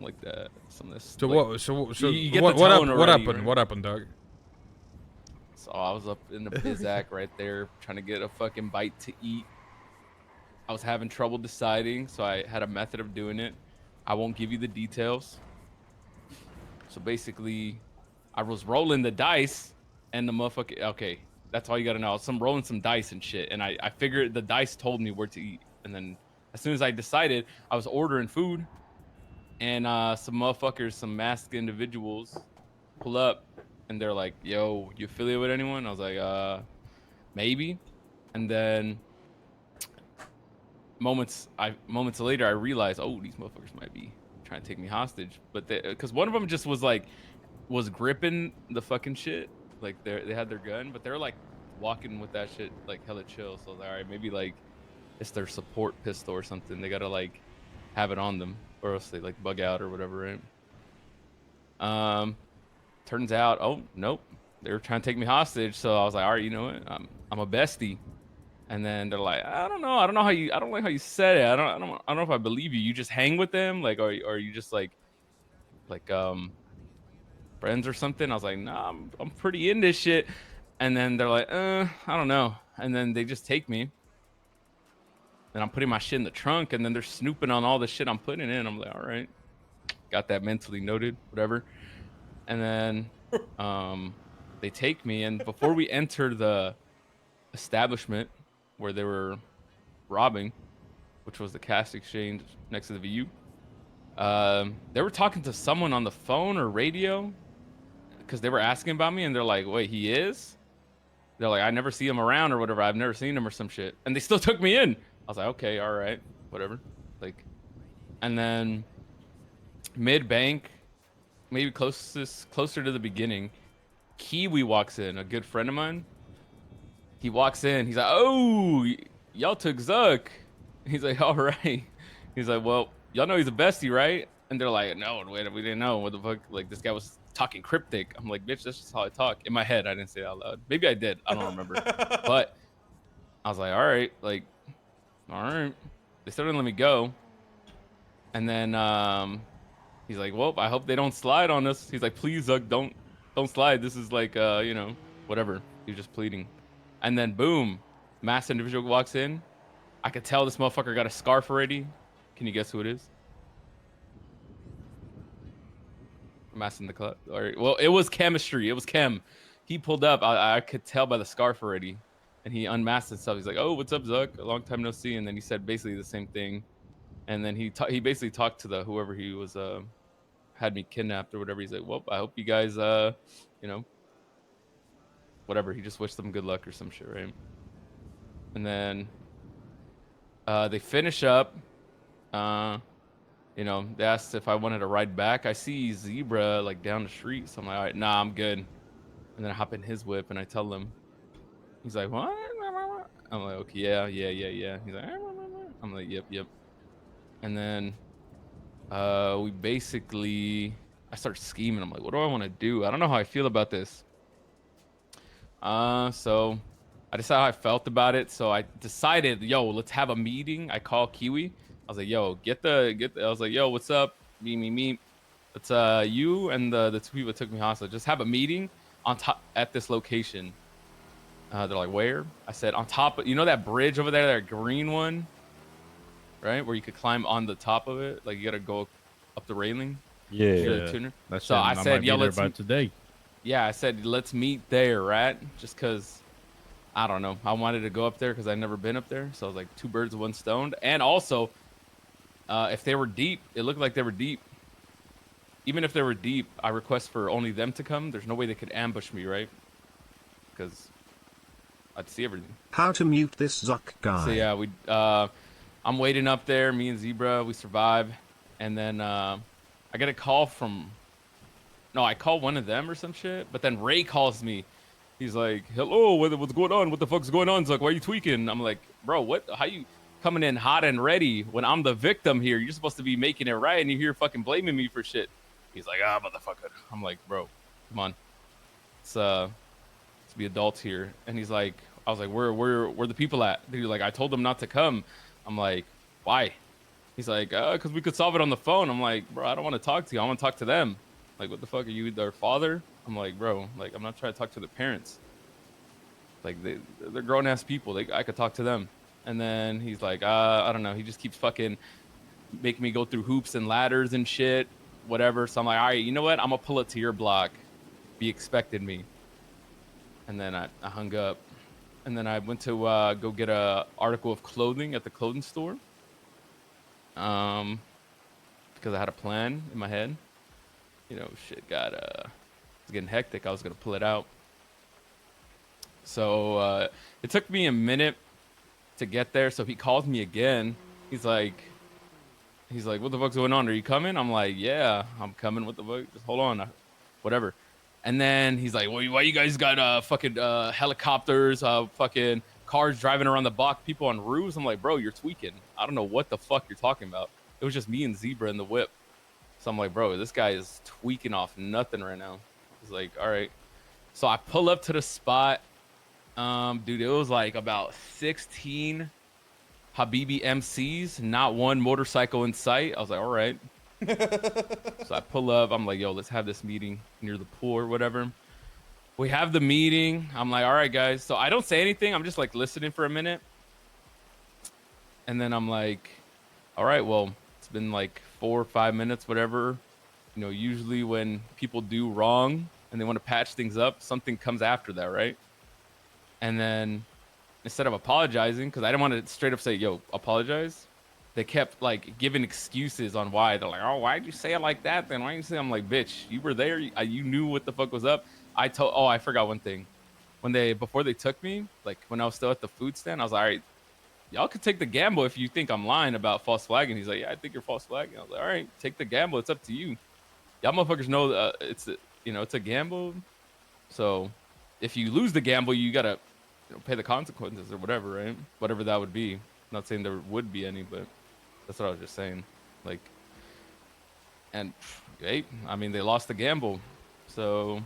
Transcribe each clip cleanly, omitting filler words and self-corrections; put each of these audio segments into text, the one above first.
something like that. Some of this. So like, what? So you get what? the What tone happened? What already, happened? right? What happened, dog? So I was up in the Bizac right there, trying to get a fucking bite to eat. I was having trouble deciding, so I had a method of doing it. I won't give you the details. So basically, I was rolling the dice, and the motherfucker. Okay, that's all you gotta know. I'm rolling some dice and shit, and I figured the dice told me where to eat. And then as soon as I decided, I was ordering food, and some motherfuckers, some masked individuals, pull up, and they're like, "Yo, you affiliate with anyone?" I was like, maybe. And then moments later, I realized, oh, these motherfuckers might be trying to take me hostage. But because one of them just was gripping the fucking shit, like they had their gun, but they're like walking with that shit like hella chill. So I was like, all right, maybe like it's their support pistol or something. They gotta like have it on them, or else they like bug out or whatever, right? Turns out, oh nope, they were trying to take me hostage. So I was like, all right, you know what? I'm a bestie. And then they're like, I don't know how you, I don't like how you said it. I don't know if I believe you. You just hang with them, like, or you just like friends or something. I was like, nah, I'm pretty in this shit. And then they're like, I don't know. And then they just take me. And I'm putting my shit in the trunk, and then they're snooping on all the shit I'm putting in. I'm like, all right, got that mentally noted, whatever. And then they take me, and before we enter the establishment where they were robbing, which was the cash exchange next to the VU, they were talking to someone on the phone or radio because they were asking about me, and they're like, wait, he is? They're like, I never see him around or whatever. I've never seen him or some shit. And they still took me in. I was like, okay, all right, whatever. Like, and then mid-bank, maybe closer to the beginning, Kiwi walks in, a good friend of mine. He walks in. He's like, oh, y'all took Zuck. He's like, all right. He's like, well, y'all know he's a bestie, right? And they're like, no, wait, we didn't know. What the fuck? Like, this guy was talking cryptic. I'm like, bitch, that's just how I talk. In my head, I didn't say it out loud. Maybe I did. I don't remember. But I was like, all right, like, all right. They still didn't let me go. And then he's like, well, I hope they don't slide on us. He's like, please, Zuck, don't slide. This is like, you know, whatever. He was just pleading. And then boom, masked individual walks in. I could tell this motherfucker got a scarf already. Can you guess who it is? Masked in the club. All right. Well, it was chemistry. It was Chem. He pulled up. I could tell by the scarf already. And he unmasked himself. He's like, oh, what's up, Zuck? A long time no see. And then he said basically the same thing. And then he basically talked to the whoever he was had me kidnapped or whatever. He's like, well, I hope you guys you know, whatever. He just wished them good luck or some shit, right? And then they finish up. You know, they asked if I wanted to ride back. I see Zebra like down the street, so I'm like, all right, nah, I'm good. And then I hop in his whip and I tell him. He's like, what? I'm like, okay, yeah. He's like, I'm like, yep. And then we basically, I start scheming. I'm like, what do I want to do? I don't know how I feel about this. So I decided how I felt about it. So I decided, yo, let's have a meeting. I call Kiwi. I was like, yo, I was like, yo, what's up? Me. It's you and the two people that took me hostage. Just have a meeting on top at this location. They're like, where? I said, on top of, you know that bridge over there, that green one, right? Where you could climb on the top of it. Like you gotta go up the railing. Yeah. That's so I said, yo, let's today. Yeah, I said, let's meet there, right? Just because, I don't know. I wanted to go up there because I'd never been up there. So I was like, two birds, one stone. And also, if they were deep, it looked like they were deep. Even if they were deep, I request for only them to come. There's no way they could ambush me, right? Because I'd see everything. How to mute this Zuck guy? So yeah, I'm waiting up there. Me and Zebra, we survive. And then I get a call from... No, I call one of them or some shit. But then Ray calls me. He's like, hello, what's going on? What the fuck's going on, Zuck? Why are you tweaking? I'm like, bro, what? How you coming in hot and ready when I'm the victim here? You're supposed to be making it right, and you're here fucking blaming me for shit. He's like, motherfucker. I'm like, bro, come on. Let's be adults here. And he's like, I was like, where the people at? He's like, I told them not to come. I'm like, why? He's like, because we could solve it on the phone. I'm like, bro, I don't want to talk to you. I want to talk to them. Like, what the fuck, are you their father? I'm like, bro, like, I'm not trying to talk to the parents. Like, they're grown ass people. I could talk to them. And then he's like, I don't know. He just keeps fucking making me go through hoops and ladders and shit, whatever. So I'm like, all right, you know what? I'm gonna pull up to your block. Be expecting me. And then I hung up. And then I went to go get a article of clothing at the clothing store. Because I had a plan in my head. You know, shit got it's getting hectic. I was gonna pull it out. So it took me a minute to get there. So he calls me again. He's like, what the fuck's going on? Are you coming? I'm like, yeah, I'm coming. What the fuck? Just hold on, whatever. And then he's like, well, why you guys got fucking helicopters, fucking cars driving around the block, people on roofs? I'm like, bro, you're tweaking. I don't know what the fuck you're talking about. It was just me and Zebra in the whip. So I'm like, bro, this guy is tweaking off nothing right now. He's like, all right. So I pull up to the spot. Dude, it was like about 16 Habibi MCs, not one motorcycle in sight. I was like, all right. So I pull up. I'm like, yo, let's have this meeting near the pool or whatever. We have the meeting. I'm like, all right, guys. So I don't say anything. I'm just like listening for a minute. And then I'm like, all right, well, it's been like 4 or 5 minutes, whatever. You know, usually when people do wrong and they want to patch things up, something comes after that, right? And then instead of apologizing, because I didn't want to straight up say, yo, apologize, they kept like giving excuses on why. They're like, oh, why'd you say it like that then? Why didn't you say? I'm like, bitch, you were there. You knew what the fuck was up. I forgot one thing. Before they took me, like when I was still at the food stand, I was like, all right, y'all could take the gamble if you think I'm lying about false flagging. He's like, yeah, I think you're false flagging. I was like, all right, take the gamble. It's up to you. Y'all motherfuckers know it's a gamble. So if you lose the gamble, you gotta pay the consequences or whatever, right? Whatever that would be. Not saying there would be any, but that's what I was just saying. Like, and hey, I mean, they lost the gamble. So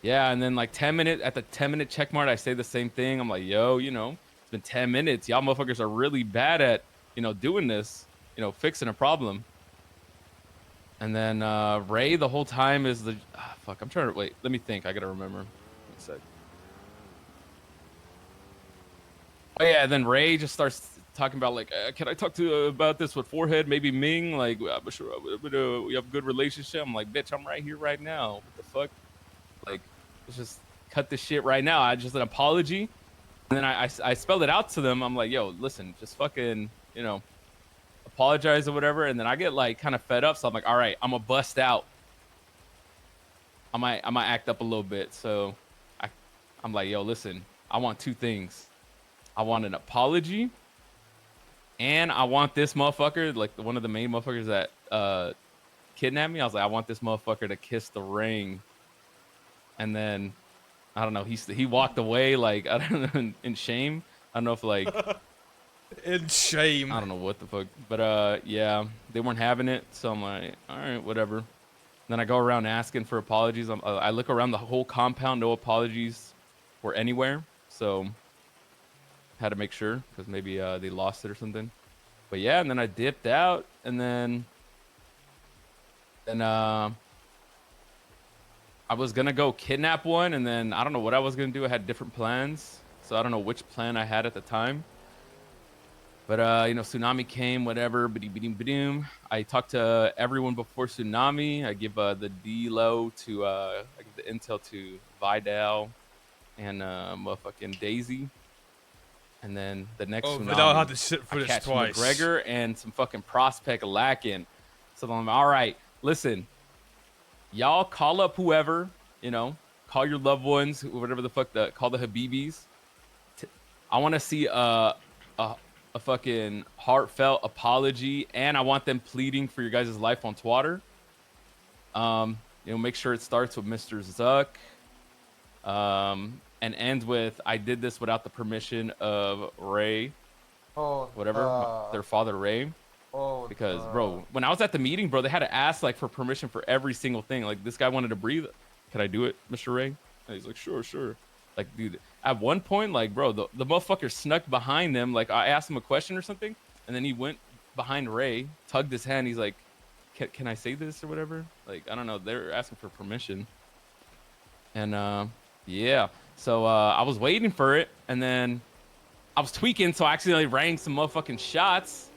yeah, and then like 10 minutes at the 10-minute check mark, I say the same thing. I'm like, yo, it's been 10 minutes. Y'all motherfuckers are really bad at, doing this, fixing a problem. And then Ray the whole time is fuck, I'm trying to wait. Let me think. I gotta remember. 1 sec. Oh yeah, then Ray just starts talking about like, can I talk to about this with Forehead? Maybe Ming. Like, I'm sure we have a good relationship. I'm like, bitch, I'm right here right now. What the fuck? Like, let's just cut this shit right now. I just an apology, and then I spelled it out to them. I'm like, yo, listen, just fucking, apologize or whatever. And then I get like kind of fed up, so I'm like, all right, I'm gonna bust out. I might act up a little bit. So I'm like, yo, listen, I want 2 things. I want an apology, and I want this motherfucker, like one of the main motherfuckers that kidnapped me. I was like, I want this motherfucker to kiss the ring. And then I don't know, he walked away, like, I don't know, in shame. I don't know if like in shame. I don't know what the fuck, but yeah, they weren't having it. So I'm like, all right, whatever. Then I go around asking for apologies. I look around the whole compound, no apologies were anywhere. So had to make sure, because maybe they lost it or something. But yeah, and then I dipped out, and then I was gonna go kidnap one, and then I don't know what I was gonna do. I had different plans, so I don't know which plan I had at the time. But tsunami came, whatever. Ba-dee-ba-doom. I talked to everyone before tsunami. I give the D-Lo to I give the intel to Vidal and motherfucking Daisy. And then the next tsunami, Vidal had to sit for I this catch twice. McGregor and some fucking prospect lacking. So I'm all right. Listen, y'all call up whoever, call your loved ones, whatever the fuck, call the Habibis. I want to see a fucking heartfelt apology, and I want them pleading for your guys' life on Twitter. Make sure it starts with Mr. Zuck. And ends with, I did this without the permission of Ray, their father Ray. Because bro, when I was at the meeting, bro, they had to ask like for permission for every single thing. Like, this guy wanted to breathe. Can I do it, Mr. Ray? And he's like, sure. Like, dude, at one point, like, bro, the motherfucker snuck behind them. Like, I asked him a question or something, and then he went behind Ray, tugged his hand. He's like, can I say this or whatever? Like, I don't know. They're asking for permission. And yeah. So I was waiting for it, and then I was tweaking, so I accidentally rang some motherfucking shots,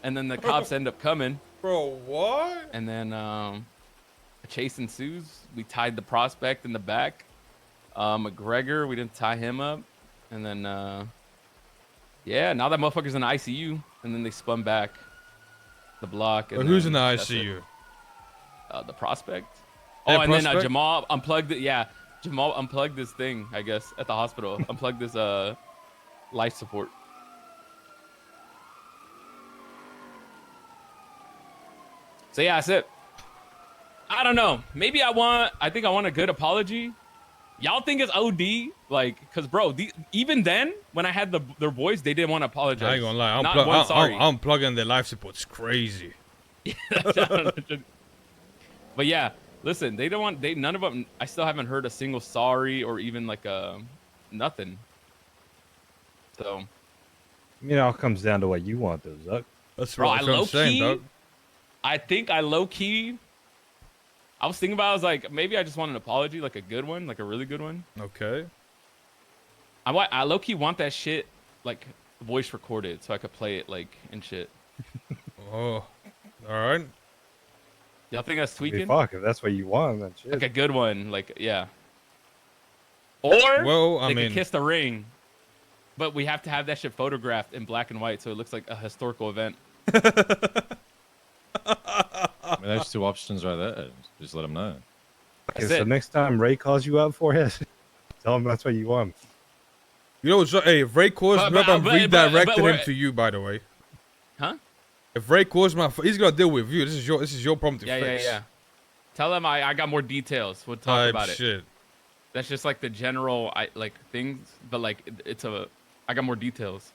and then the cops end up coming. Bro, what? And then a chase ensues. We tied the prospect in the back. McGregor, we didn't tie him up. And then, yeah, now that motherfucker's in the ICU. And then they spun back the block. And Who's in the that's ICU? The prospect. Hey, Oh, and then prospect? Jamal unplugged it. Yeah, Jamal unplugged this thing, I guess, at the hospital. Unplugged this life support. So yeah, that's it. I don't know. Maybe I think I want a good apology. Y'all think it's OD? Like, cause bro, even then when I had their voice, they didn't want to apologize. I ain't gonna lie. Not one sorry. I'm plugging their life support's crazy. But yeah, listen, they don't want. None of them. I still haven't heard a single sorry or even like nothing. So. It all comes down to what you want, though, Zuck. That's Bro, what I'm saying, dog. I think I low key. I was thinking about. I was like, maybe I just want an apology, like a good one, like a really good one. Okay. I low key want that shit like voice recorded so I could play it like and shit. Oh, all right. Y'all think that's tweaking? Fuck, if that's what you want, then shit. Like a good one, like yeah. Or Well, I they mean, could kiss the ring, but we have to have that shit photographed in black and white so it looks like a historical event. I mean, there's 2 options right there. Just let them know. Okay, That's so it. next time Ray calls you out for it, tell him that's what you want. you know, so, hey, if Ray calls me up, I'm but redirecting him we're- to you, by the way. Huh? If Ray calls me, he's gonna deal with you. This is your problem to Yeah, fix. yeah. Tell them I got more details. We'll talk about it. Shit. That's just like the general like things, but like I got more details.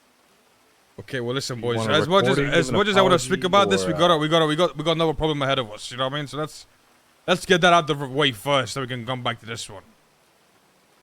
Okay, well, listen, You boys. want a As much recording as of an much as I want to speak apology about this, or, we got another problem ahead of us. You know what I mean? So let's get that out the way first, so we can come back to this one.